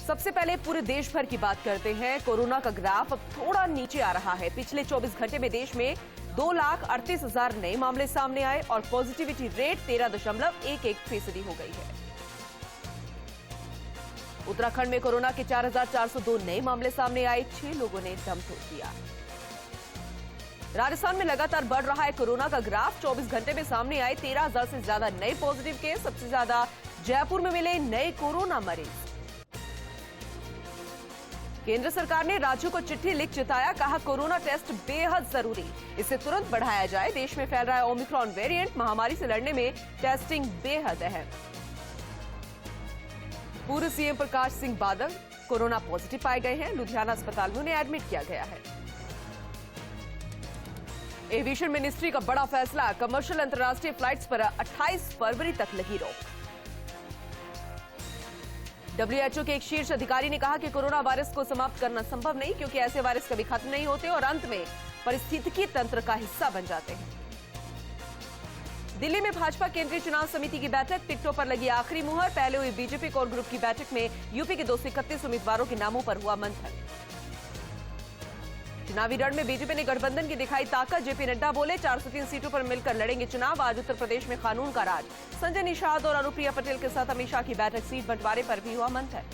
सबसे पहले पूरे देश भर की बात करते हैं। कोरोना का ग्राफ अब थोड़ा नीचे आ रहा है। पिछले 24 घंटे में देश में 2,38,000 नए मामले सामने आए और पॉजिटिविटी रेट 13.11% हो गई है। उत्तराखंड में कोरोना के 4,402 नए मामले सामने आए, 6 लोगों ने दम तोड़ दिया। राजस्थान में लगातार बढ़ रहा है कोरोना का ग्राफ। 24 घंटे में सामने आए 13,000 से ज्यादा नए पॉजिटिव केस। सबसे ज्यादा जयपुर में मिले नए कोरोना मरीज। केंद्र सरकार ने राज्यों को चिट्ठी लिख चिताया, कहा कोरोना टेस्ट बेहद जरूरी, इसे तुरंत बढ़ाया जाए। देश में फैल रहा है ओमिक्रॉन वेरिएंट, महामारी से लड़ने में टेस्टिंग बेहद अहम। पूर्व CM Prakash Singh Badal corona positive पाए गए हैं, लुधियाना अस्पताल में उन्हें एडमिट किया गया है। एविएशन मिनिस्ट्री का बड़ा फैसला, कमर्शियल अंतर्राष्ट्रीय फ्लाइट्स पर 28 फरवरी तक लगी रोक। WHO के एक शीर्ष अधिकारी ने कहा कि कोरोना वायरस को समाप्त करना संभव नहीं, क्योंकि ऐसे वायरस कभी खत्म नहीं होते और अंत में पारिस्थितिकी तंत्र का हिस्सा बन जाते हैं। दिल्ली में भाजपा केंद्रीय चुनाव समिति की बैठक, टिकटों पर लगी आखिरी मुहर। पहले हुई बीजेपी कोर ग्रुप की बैठक में यूपी के 231 उम्मीदवारों के नामों पर हुआ मंथन। चुनावी रण में बीजेपी ने गठबंधन की दिखाई ताकत। जेपी नड्डा बोले 403 सीटों पर मिलकर लड़ेंगे चुनाव। आज उत्तर प्रदेश में कानून का राज। संजय निषाद और अनुप्रिया पटेल के साथ अमित शाह की बैठक, सीट बंटवारे पर भी हुआ मंथन।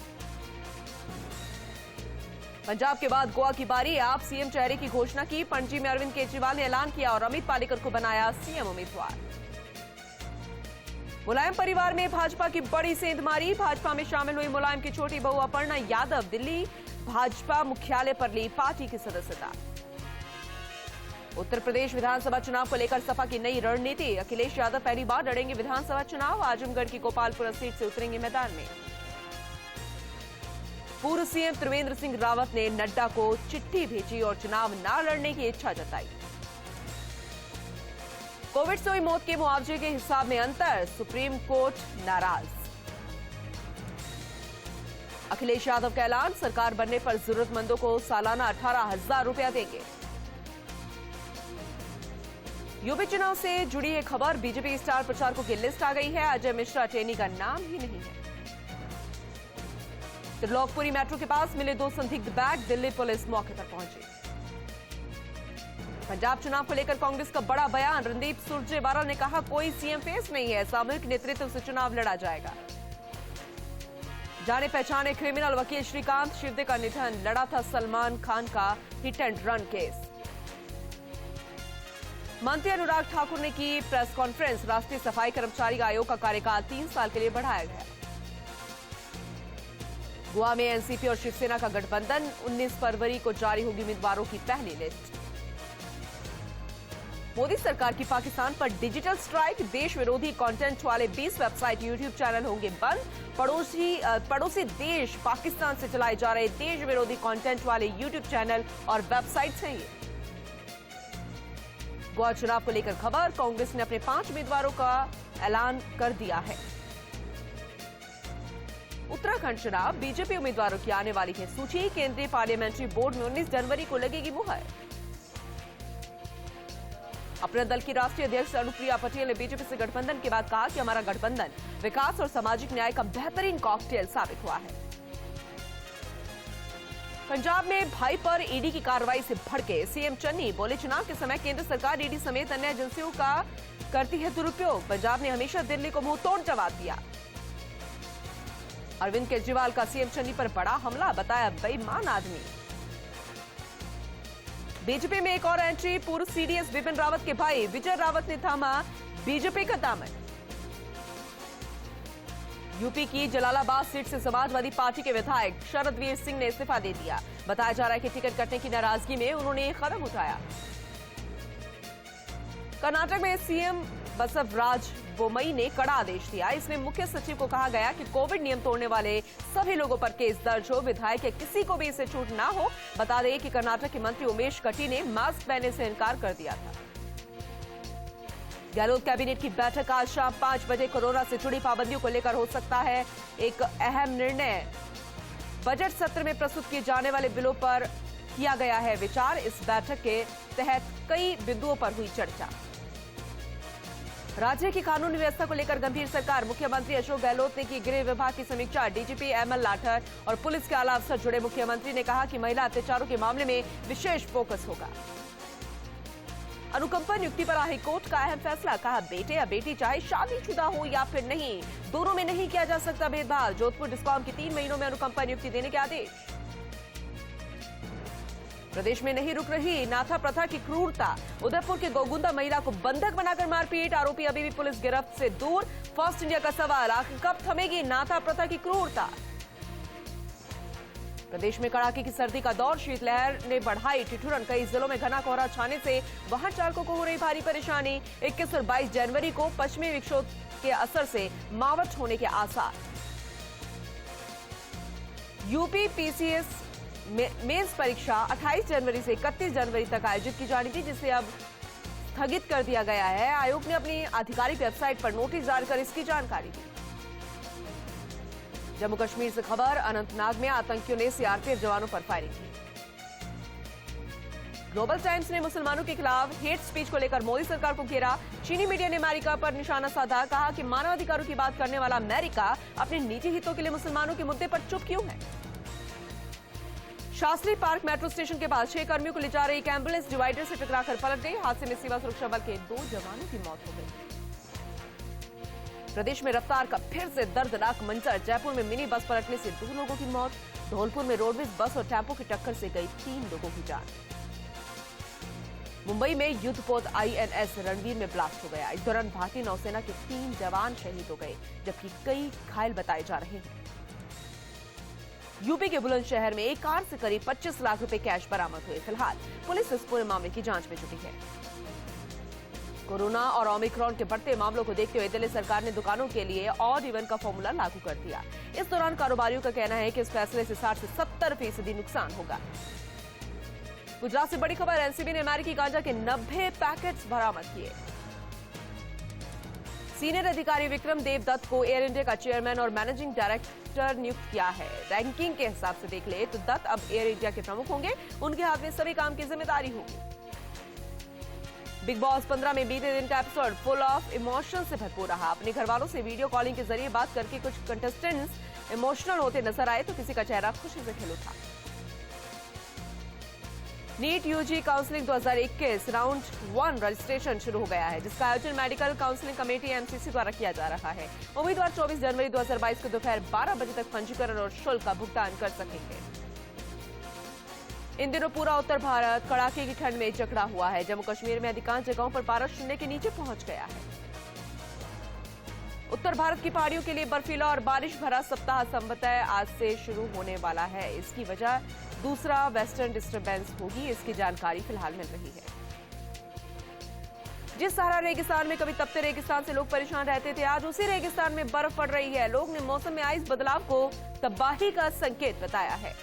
पंजाब के बाद गोवा की बारी, आप सीएम चेहरे की घोषणा की। पणजी में अरविंद केजरीवाल ने ऐलान किया और अमित पालेकर को बनाया सीएम उम्मीदवार। मुलायम परिवार में भाजपा की बड़ी सेंधमारी, भाजपा में शामिल हुई मुलायम की छोटी बहू अपर्णा यादव। दिल्ली भाजपा मुख्यालय पर ली पार्टी की सदस्यता। उत्तर प्रदेश विधानसभा चुनाव को लेकर सपा की नई रणनीति, अखिलेश यादव पहली बार लड़ेंगे विधानसभा चुनाव। आजमगढ़ की गोपालपुरा सीट से उतरेंगे मैदान में। पूर्व सीएम त्रिवेंद्र सिंह रावत ने नड्डा को चिट्ठी भेजी और चुनाव न लड़ने की इच्छा जताई। कोविड से हुई मौत के मुआवजे के हिसाब में अंतर, सुप्रीम कोर्ट नाराज। अखिलेश यादव का ऐलान, सरकार बनने पर जरूरतमंदों को सालाना 18,000 रुपया देंगे। यूपी चुनाव से जुड़ी एक खबर, बीजेपी स्टार प्रचारकों की लिस्ट आ गई है। अजय मिश्रा अटेनी का नाम ही नहीं है। त्रिलोकपुरी मेट्रो के पास मिले 2 संदिग्ध बैग, दिल्ली पुलिस मौके पर पहुंची। पंजाब चुनाव को लेकर कांग्रेस का बड़ा बयान, रणदीप सुरजेवाला ने कहा कोई सीएम फेस नहीं है, सामूहिक नेतृत्व से चुनाव लड़ा जाएगा। जाने पहचाने क्रिमिनल वकील श्रीकांत शिरदे का निधन, लड़ा था सलमान खान का हिट एंड रन केस। मंत्री अनुराग ठाकुर ने की प्रेस कॉन्फ्रेंस, राष्ट्रीय सफाई कर्मचारी आयोग का कार्यकाल 3 साल के लिए बढ़ाया गया। गोवा में एनसीपी और शिवसेना का गठबंधन, 19 फरवरी को जारी होगी उम्मीदवारों की पहली लिस्ट। मोदी सरकार की पाकिस्तान पर डिजिटल स्ट्राइक, देश विरोधी कंटेंट वाले 20 वेबसाइट यूट्यूब चैनल होंगे बंद। पड़ोसी देश पाकिस्तान से चलाए जा रहे देश विरोधी कंटेंट वाले यूट्यूब चैनल और वेबसाइट्स हैं ये। गोवा चुनाव को लेकर खबर, कांग्रेस ने अपने 5 उम्मीदवारों का ऐलान कर दिया है। उत्तराखंड चुनाव, बीजेपी उम्मीदवारों की आने वाली है सूची। केंद्रीय पार्लियामेंट्री बोर्ड में 19 जनवरी को लगेगी मुहर। अपने दल की राष्ट्रीय अध्यक्ष अनुप्रिया पटेल ने बीजेपी से गठबंधन के बाद कहा कि हमारा गठबंधन विकास और सामाजिक न्याय का बेहतरीन कॉकटेल साबित हुआ है। पंजाब में भाई पर ईडी की कार्रवाई से भड़के सीएम चन्नी, बोले चुनाव के समय केंद्र सरकार ईडी समेत अन्य एजेंसियों का करती है दुरुपयोग। पंजाब ने हमेशा दिल्ली को मुंहतोड़ जवाब दिया। अरविंद केजरीवाल का सीएम चन्नी पर बड़ा हमला, बताया बेईमान आदमी। बीजेपी में एक और एंट्री, पूर्व सीडीएस बिपिन रावत के भाई विजय रावत ने थामा बीजेपी का दामन। यूपी की जलालाबाद सीट से समाजवादी पार्टी के विधायक शरदवीर सिंह ने इस्तीफा दे दिया। बताया जा रहा है कि टिकट कटने की नाराजगी में उन्होंने ये कदम उठाया। कर्नाटक में सीएम बसवराज बोमई ने कड़ा आदेश दिया। इसमें मुख्य सचिव को कहा गया कि कोविड नियम तोड़ने वाले सभी लोगों पर केस दर्ज हो, विधायक या किसी को भी इसे छूट ना हो। बता दें कि कर्नाटक के मंत्री उमेश कटी ने मास्क पहनने से इनकार कर दिया था। गहलोत कैबिनेट की बैठक आज शाम 5 बजे, कोरोना से जुड़ी पाबंदियों को लेकर हो सकता है एक अहम निर्णय। बजट सत्र में प्रस्तुत किए जाने वाले बिलों पर किया गया है विचार। इस बैठक के तहत कई बिंदुओं पर हुई चर्चा। राज्य की कानूनी व्यवस्था को लेकर गंभीर सरकार। मुख्यमंत्री अशोक गहलोत ने की गृह विभाग की समीक्षा। डीजीपी एमएल लाठर और पुलिस के आला अफसर जुड़े। मुख्यमंत्री ने कहा कि महिला अत्याचारों के मामले में विशेष फोकस होगा। अनुकंपा नियुक्ति पर हाईकोर्ट का अहम फैसला। कहा बेटे या बेटी चाहे शादीशुदा हो या फिर नहीं, दोनों में नहीं किया जा सकता भेदभाव। जोधपुर डिस्कॉम की 3 महीनों में अनुकंपा नियुक्ति देने के आदेश। प्रदेश में नहीं रुक रही नाथा प्रथा की क्रूरता। उदयपुर के गोगुंदा महिला को बंधक बनाकर मारपीट। आरोपी अभी भी पुलिस गिरफ्त से दूर। फर्स्ट इंडिया का सवाल, आखिर कब थमेगी नाथा प्रथा की क्रूरता। प्रदेश में कड़ाके की सर्दी का दौर। शीतलहर ने बढ़ाई ठिठुरन। कई जिलों में घना कोहरा छाने से वाहन चालकों को हो रही भारी परेशानी। 21 और 22 जनवरी को पश्चिमी विक्षोभ के असर से मावठ होने के आसार। यूपी पीसीएस मेंस परीक्षा 28 जनवरी से 31 जनवरी तक आयोजित की जानी थी, जिसे अब स्थगित कर दिया गया है। आयोग ने अपनी आधिकारिक वेबसाइट पर नोटिस जारी कर इसकी जानकारी दी। जम्मू कश्मीर से खबर, अनंतनाग में आतंकियों ने सीआरपीएफ जवानों पर फायरिंग की। ग्लोबल टाइम्स ने मुसलमानों के खिलाफ हेट स्पीच को लेकर मोदी सरकार को घेरा। चीनी मीडिया ने अमेरिका पर निशाना साधा। कहा कि मानवाधिकारों की बात करने वाला अमेरिका अपने निजी हितों के लिए मुसलमानों के मुद्दे पर चुप क्यों है। शास्त्री पार्क मेट्रो स्टेशन के पास 6 कर्मियों को ले जा रही एक एम्बुलेंस डिवाइडर से टकराकर पलट गई। हादसे में सीमा सुरक्षा बल के 2 जवानों की मौत हो गई। प्रदेश में रफ्तार का फिर से दर्दनाक मंजर। जयपुर में मिनी बस पलटने से 2 लोगों की मौत। धौलपुर में रोडवेज बस और टेम्पो की टक्कर से गई 3 लोगों की जान। मुंबई में युद्धपोत INS रणवीर में ब्लास्ट हो गया। इस दौरान भारतीय नौसेना के 3 जवान शहीद हो गए, जबकि कई घायल बताए जा रहे हैं। यूपी के बुलंदशहर में एक कार से करीब 25 लाख रुपए कैश बरामद हुए। फिलहाल पुलिस इस पूरे मामले की जांच में जुटी है। कोरोना और ओमिक्रॉन के बढ़ते मामलों को देखते हुए दिल्ली सरकार ने दुकानों के लिए ऑड इवन का फॉर्मूला लागू कर दिया। इस दौरान कारोबारियों का कहना है कि इस फैसले से 60 से 70% नुकसान होगा। गुजरात से बड़ी खबर, एनसीबी ने अमेरिकी गांजा के 90 पैकेट्स बरामद किए। सीनियर अधिकारी विक्रम देव दत्त को एयर इंडिया का चेयरमैन और मैनेजिंग डायरेक्टर नियुक्त किया है। रैंकिंग के हिसाब से देख ले तो दत्त अब एयर इंडिया के प्रमुख होंगे। उनके हाथ में सभी काम की जिम्मेदारी होगी। बिग बॉस 15 में बीते दिन का एपिसोड फुल ऑफ इमोशन से भरपूर रहा। अपने घर वालों से वीडियो कॉलिंग के जरिए बात करके कुछ कंटेस्टेंट्स इमोशनल होते नजर आए तो किसी का चेहरा खुशी से खिल उठा। NEET UG counselling 2021 round 1 registration शुरू हो गया है, जिसका आयोजन मेडिकल काउंसलिंग कमेटी MCC द्वारा किया जा रहा है। उम्मीदवार 24 जनवरी 2022 को दोपहर 12 बजे तक पंजीकरण और शुल्क का भुगतान कर सकेंगे। इन दिनों पूरा उत्तर भारत कड़ाके की ठंड में जकड़ा हुआ है। जम्मू कश्मीर में अधिकांश जगहों पर पारा शून्य के नीचे पहुंच गया है। उत्तर भारत की पहाड़ियों के लिए बर्फीला और बारिश भरा सप्ताह संभवतः आज से शुरू होने वाला है। इसकी वजह दूसरा वेस्टर्न डिस्टर्बेंस होगी, इसकी जानकारी फिलहाल मिल रही है। जिस सहारा रेगिस्तान में कभी तपते रेगिस्तान से लोग परेशान रहते थे, आज उसी रेगिस्तान में बर्फ पड़ रही है। लोग ने मौसम में आए इस बदलाव को तबाही का संकेत बताया है।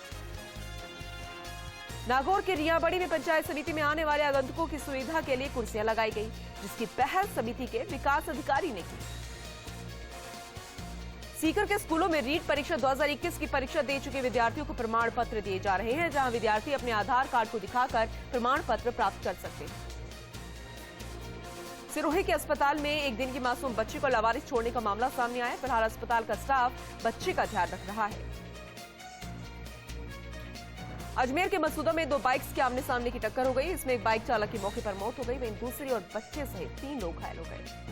नागौर के रियाबड़ी में पंचायत समिति में आने वाले आगंतुकों की सुविधा के लिए कुर्सियां लगाई गई, जिसकी पहल समिति के विकास अधिकारी ने की। सीकर के स्कूलों में रीट परीक्षा 2021 की परीक्षा दे चुके विद्यार्थियों को प्रमाण पत्र दिए जा रहे हैं, जहां विद्यार्थी अपने आधार कार्ड को दिखाकर प्रमाण पत्र प्राप्त कर सकते हैं। सिरोही के अस्पताल में एक दिन की मासूम बच्ची को लावारिस छोड़ने का मामला सामने आया। फिलहाल अस्पताल का स्टाफ बच्चे का ध्यान रख रहा है। अजमेर के मसूदा में 2 बाइक्स के आमने सामने की टक्कर हो गई। इसमें एक बाइक चालक की मौके पर मौत हो गई, वहीं दूसरी और बच्चे सहित 3 लोग घायल हो गए।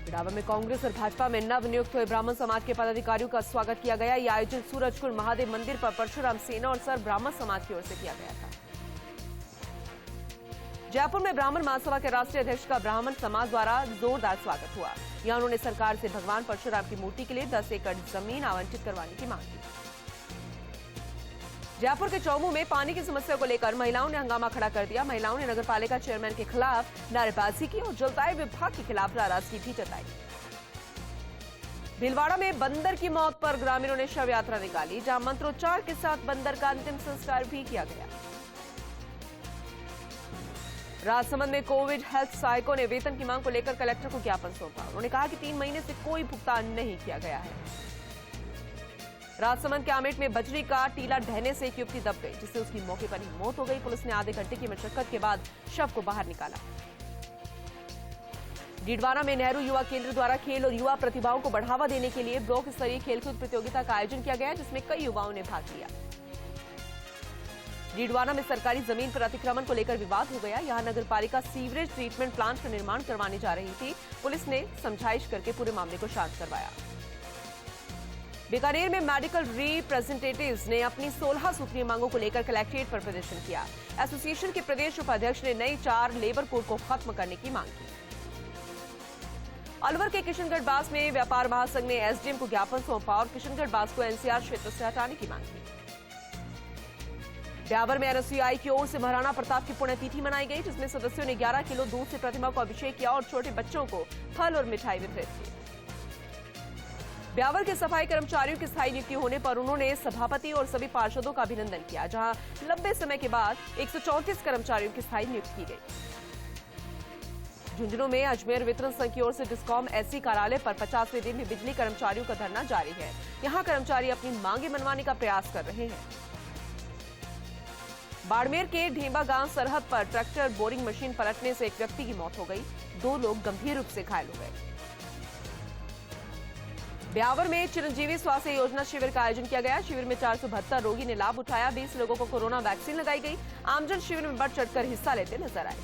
इटावा में कांग्रेस और भाजपा में नवनियुक्त हुए ब्राह्मण समाज के पदाधिकारियों का स्वागत किया गया। यह आयोजन सूरजकुंड महादेव मंदिर पर परशुराम सेना और सर ब्राह्मण समाज की ओर से किया गया था। जयपुर में ब्राह्मण महासभा के राष्ट्रीय अध्यक्ष का ब्राह्मण समाज द्वारा जोरदार स्वागत हुआ। यहां उन्होंने सरकार से भगवान परशुराम की मूर्ति के लिए 10 एकड़ जमीन आवंटित करवाने की मांग की। जयपुर के चौमू में पानी की समस्या को लेकर महिलाओं ने हंगामा खड़ा कर दिया। महिलाओं ने नगरपालिका चेयरमैन के खिलाफ नारेबाजी की और जलदाय विभाग के खिलाफ नाराजगी भी जताई। भीलवाड़ा में बंदर की मौत पर ग्रामीणों ने शव यात्रा निकाली, जहां मंत्रोच्चार के साथ बंदर का अंतिम संस्कार भी किया गया। राजसमंद में कोविड हेल्थ सहायकों ने वेतन की मांग को लेकर कलेक्टर को ज्ञापन सौंपा। उन्होंने कहा कि 3 महीने से कोई भुगतान नहीं किया गया है। राजसमंद के आमेट में बजरी का टीला ढहने से एक युवती दब गई, जिससे उसकी मौके पर ही मौत हो गई। पुलिस ने आधे घंटे की मशक्कत के बाद शव को बाहर निकाला। डीडवाना में नेहरू युवा केंद्र द्वारा खेल और युवा प्रतिभाओं को बढ़ावा देने के लिए ब्लॉक स्तरीय खेलकूद प्रतियोगिता का आयोजन किया गया, जिसमें कई युवाओं ने भाग लिया। डीडवाना में सरकारी जमीन पर अतिक्रमण को लेकर विवाद हो गया। यहां नगरपालिका सीवरेज ट्रीटमेंट प्लांट का निर्माण करवाने जा रही थी। पुलिस ने समझाइश करके पूरे मामले को शांत करवाया। बीकानेर में मेडिकल रिप्रेजेंटेटिव्स ने अपनी 16 सूत्रीय मांगों को लेकर कलेक्ट्रेट पर प्रदर्शन किया। एसोसिएशन के प्रदेश उपाध्यक्ष ने नई 4 लेबर कोड को खत्म करने की मांग की। अलवर के किशनगढ़ बास में व्यापार महासंघ ने एसडीएम को ज्ञापन सौंपा और किशनगढ़ बास को एनसीआर क्षेत्र से हटाने की मांग की। ब्यावर में एनएसयूआई की ओर से महाराणा प्रताप की पुण्यतिथि मनाई गई, जिसमें सदस्यों ने 11 किलो दूध से प्रतिमा को अभिषेक किया और छोटे बच्चों को फल और मिठाई वितरित की। ब्यावर के सफाई कर्मचारियों की स्थायी नियुक्ति होने पर उन्होंने सभापति और सभी पार्षदों का अभिनंदन किया, जहां लंबे समय के बाद 134 कर्मचारियों की स्थायी नियुक्ति की गई। झुंझुनू में अजमेर वितरण संघ की ओर से डिस्कॉम एससी कार्यालय पर 50वें दिन भी बिजली कर्मचारियों का धरना जारी है। यहां कर्मचारी अपनी मांगे मनवाने का प्रयास कर रहे हैं। बाड़मेर के ढेंबा गांव सरहद पर ट्रैक्टर बोरिंग मशीन पलटने से एक व्यक्ति की मौत हो गई, 2 लोग गंभीर रूप से घायल हो गए। ब्यावर में चिरंजीवी स्वास्थ्य योजना शिविर का आयोजन किया गया। शिविर में 472 रोगी ने लाभ उठाया। 20 लोगों को कोरोना वैक्सीन लगाई गई। आमजन शिविर में बढ़ चढ़कर हिस्सा लेते नजर आए।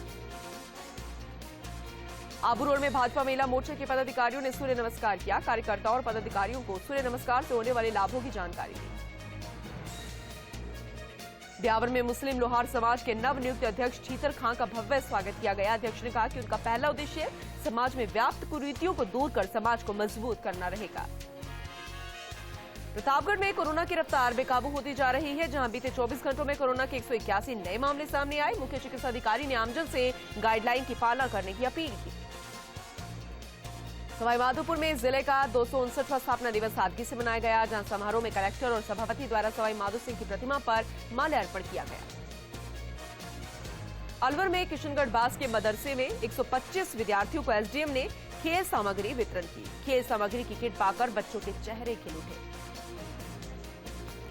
आबू रोड में भाजपा महिला मोर्चा के पदाधिकारियों ने सूर्य नमस्कार किया। कार्यकर्ताओं और पदाधिकारियों को सूर्य नमस्कार से होने वाले लाभों की जानकारी दी। ब्यावर में मुस्लिम लोहार समाज के नवनियुक्त अध्यक्ष छीतर खां का भव्य स्वागत किया गया। अध्यक्ष ने कहा कि उनका पहला उद्देश्य समाज में व्याप्त कुरीतियों को दूर कर समाज को मजबूत करना रहेगा। प्रतापगढ़ में कोरोना की रफ्तार बेकाबू होती जा रही है, जहां बीते 24 घंटों में कोरोना के 181 नए मामले सामने आए। मुख्य चिकित्सा अधिकारी ने आमजन से गाइडलाइन की पालना करने की अपील की। सवाईमाधोपुर में जिले का 259वां स्थापना दिवस सादगी से मनाया गया, जहां समारोह में कलेक्टर और सभापति द्वारा सवाई माधो सिंह की प्रतिमा पर माल्यार्पण किया गया। अलवर में किशनगढ़ बास के मदरसे में 125 विद्यार्थियों को एसडीएम ने खेल सामग्री वितरण की। खेल सामग्री की किट पाकर बच्चों के चेहरे खिल उठे।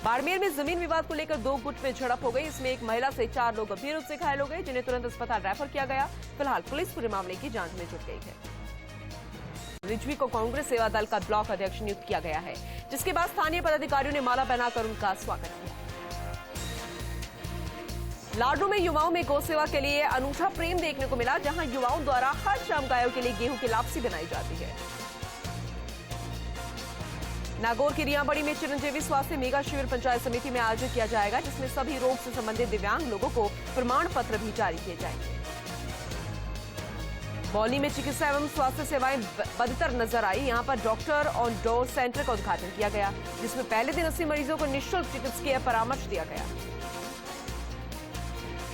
बाड़मेर में जमीन विवाद को लेकर 2 गुट में झड़प हो गई। इसमें एक महिला से 4 लोग गंभीर रूप से घायल हो गए, जिन्हें तुरंत अस्पताल रेफर किया गया। फिलहाल पुलिस पूरे मामले की जांच में जुट गई है। रिजवी को कांग्रेस सेवा दल का ब्लॉक अध्यक्ष नियुक्त किया गया है, जिसके बाद स्थानीय पदाधिकारियों ने माला पहनाकर उनका स्वागत किया। लाडू में युवाओं में गौ सेवा के लिए अनूठा प्रेम देखने को मिला, जहां युवाओं द्वारा हर शाम गायों के लिए गेहूं की लापसी बनाई जाती है। नागौर की रियाबड़ी में चिरंजीवी स्वास्थ्य मेगा शिविर पंचायत समिति में आयोजित किया जाएगा, जिसमें सभी रोग से संबंधित दिव्यांग लोगों को प्रमाण पत्र भी जारी किए जाएंगे। बौली में चिकित्सा एवं स्वास्थ्य सेवाएं बदतर नजर आई। यहां पर डॉक्टर ऑन डोर सेंटर का उद्घाटन किया गया, जिसमें पहले दिन 80 मरीजों को निःशुल्क चिकित्सकीय परामर्श दिया गया।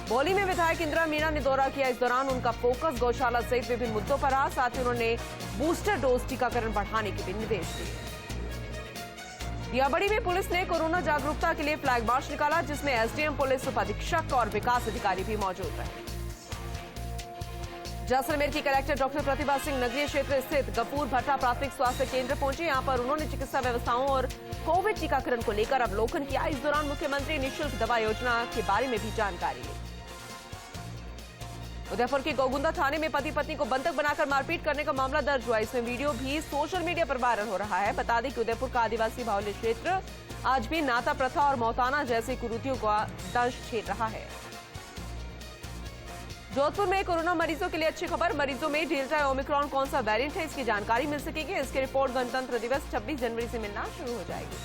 बौली में विधायक इंदिरा मीणा ने दौरा किया। इस दौरान उनका फोकस गौशाला सहित विभिन्न मुद्दों पर रहा। साथ ही उन्होंने बूस्टर डोज टीकाकरण बढ़ाने के भी निर्देश दिए। रियाबड़ी में पुलिस ने कोरोना जागरूकता के लिए फ्लैग मार्च निकाला, जिसमें एसडीएम, पुलिस उपाधीक्षक और विकास अधिकारी भी मौजूद रहे। जैसलमेर की कलेक्टर डॉक्टर प्रतिभा सिंह नगरीय क्षेत्र स्थित गफूर भट्टा प्राथमिक स्वास्थ्य केंद्र पहुंचे। यहां पर उन्होंने चिकित्सा व्यवस्थाओं और कोविड टीकाकरण को लेकर अवलोकन किया। इस दौरान मुख्यमंत्री निःशुल्क दवा योजना के बारे में भी जानकारी ली। उदयपुर के गोगुंदा थाने में पति पत्नी को बंधक बनाकर मारपीट करने का मामला दर्ज हुआ। इसमें वीडियो भी सोशल मीडिया पर वायरल हो रहा है। बता दें कि उदयपुर का आदिवासी बाहुल्य क्षेत्र आज भी नाता प्रथा और मौताना जैसी कुरीतियों का दंश झेल रहा है। जोधपुर में कोरोना मरीजों के लिए अच्छी खबर। मरीजों में डेल्टा या ओमिक्रॉन कौन सा वेरिएंट है, इसकी जानकारी मिल सकेगी। इसकी रिपोर्ट गणतंत्र दिवस 26 जनवरी से मिलना शुरू हो जाएगी।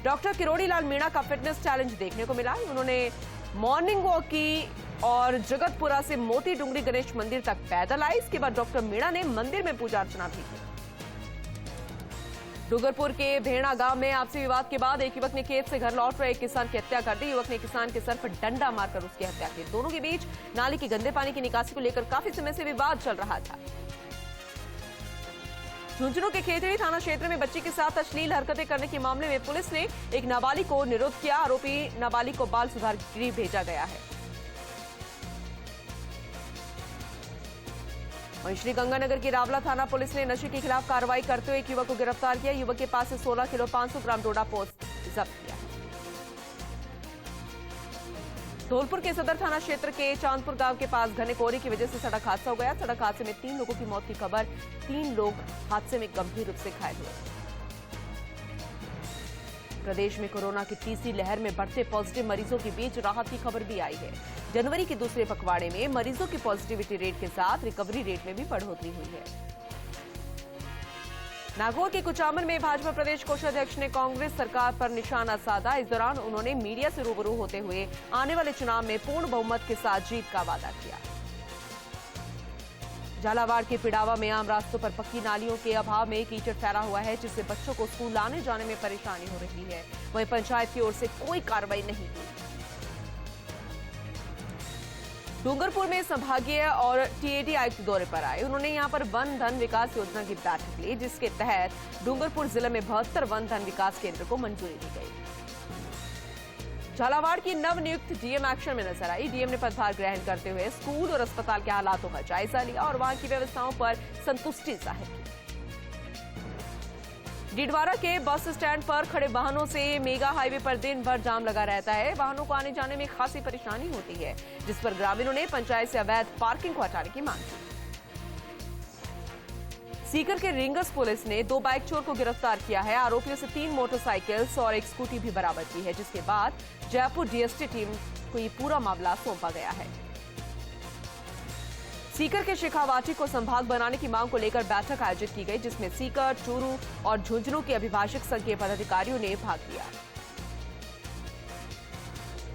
डॉक्टर किरोड़ी लाल मीणा का फिटनेस चैलेंज देखने को मिला। उन्होंने मॉर्निंग वॉक की और जगतपुरा से मोती डुंगरी गणेश मंदिर तक पैदल आई। इसके बाद डॉक्टर मीणा ने मंदिर में पूजा अर्चना भी की। डूंगरपुर के भेड़ा गांव में आपसी विवाद के बाद एक युवक ने खेत से घर लौट रहे एक किसान की हत्या कर दी। युवक ने किसान के सर पर डंडा मारकर उसकी हत्या की। दोनों के बीच नाली के गंदे पानी की निकासी को लेकर काफी समय से विवाद चल रहा था। झुंझुनू के खेतड़ी थाना क्षेत्र में बच्ची के साथ अश्लील हरकतें करने के मामले में पुलिस ने एक नाबालिग को निरुद्ध किया। आरोपी नाबालिग को बाल सुधार गृह भेजा गया है। वहीं श्रीगंगानगर की रावला थाना पुलिस ने नशे के खिलाफ कार्रवाई करते हुए एक युवक को गिरफ्तार किया। युवक के पास से 16 किलो 500 ग्राम डोडा पोस्त जब्त किया। धौलपुर के सदर थाना क्षेत्र के चांदपुर गांव के पास घने कोहरे की वजह से सड़क हादसा हो गया। सड़क हादसे में 3 लोगों की मौत की खबर। 3 लोग हादसे में गंभीर रूप से घायल हुए। प्रदेश में कोरोना की तीसरी लहर में बढ़ते पॉजिटिव मरीजों के बीच राहत की खबर भी आई है। जनवरी के दूसरे पखवाड़े में मरीजों की पॉजिटिविटी रेट के साथ रिकवरी रेट में भी बढ़ोतरी हुई है। नागौर के कुचामन में भाजपा प्रदेश कोषाध्यक्ष ने कांग्रेस सरकार पर निशाना साधा। इस दौरान उन्होंने मीडिया से रूबरू होते हुए आने वाले चुनाव में पूर्ण बहुमत के साथ जीत का वादा किया। झालावाड़ के पिड़ावा में आम रास्तों पर पक्की नालियों के अभाव में कीचड़ फैला हुआ है, जिससे बच्चों को स्कूल आने जाने में परेशानी हो रही है। वहीं पंचायत की ओर से कोई कार्रवाई नहीं की। डूंगरपुर में संभागीय और टीएडी आयुक्त दौरे पर आए। उन्होंने यहां पर वन धन विकास योजना की बैठक ली, जिसके तहत डूंगरपुर जिले में 72 वन धन विकास केंद्र को मंजूरी दी गई। झालावाड़ की नवनियुक्त डीएम एक्शन में नजर आई। डीएम ने पदभार ग्रहण करते हुए स्कूल और अस्पताल के हालातों का जायजा लिया और वहां की व्यवस्थाओं पर संतुष्टि जाहिर की। डीडवारा के बस स्टैंड पर खड़े वाहनों से मेगा हाईवे पर दिन भर जाम लगा रहता है। वाहनों को आने जाने में खासी परेशानी होती है, जिस पर ग्रामीणों ने पंचायत से अवैध पार्किंग को हटाने की मांग की। सीकर के रिंगस पुलिस ने 2 बाइक चोर को गिरफ्तार किया है। आरोपियों से 3 मोटरसाइकिल्स और 1 स्कूटी भी बरामद की है, जिसके बाद जयपुर डीएसटी टीम को ये पूरा मामला सौंपा गया है। सीकर के शेखावाटी को संभाग बनाने की मांग को लेकर बैठक आयोजित की गई, जिसमें सीकर, चूरू और झुंझुनू के अभिभाषक संघ के पदाधिकारियों ने भाग लिया।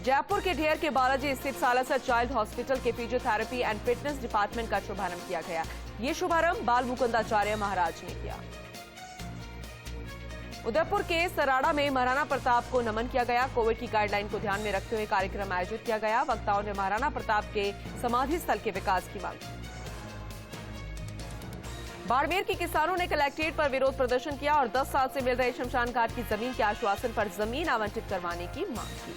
जयपुर के ढेर के बालाजी स्थित सालासर चाइल्ड हॉस्पिटल के फिजियोथेरेपी एंड फिटनेस डिपार्टमेंट का शुभारंभ किया गया। ये शुभारंभ बाल मुकुंदाचार्य महाराज ने किया। उदयपुर के सराड़ा में महाराणा प्रताप को नमन किया गया। कोविड की गाइडलाइन को ध्यान में रखते हुए कार्यक्रम आयोजित किया गया। वक्ताओं ने महाराणा प्रताप के समाधि स्थल के विकास की मांग की। बाड़मेर के किसानों ने कलेक्ट्रेट पर विरोध प्रदर्शन किया और 10 साल से मिल रहे शमशान घाट की जमीन के आश्वासन पर जमीन आवंटित करवाने की मांग की।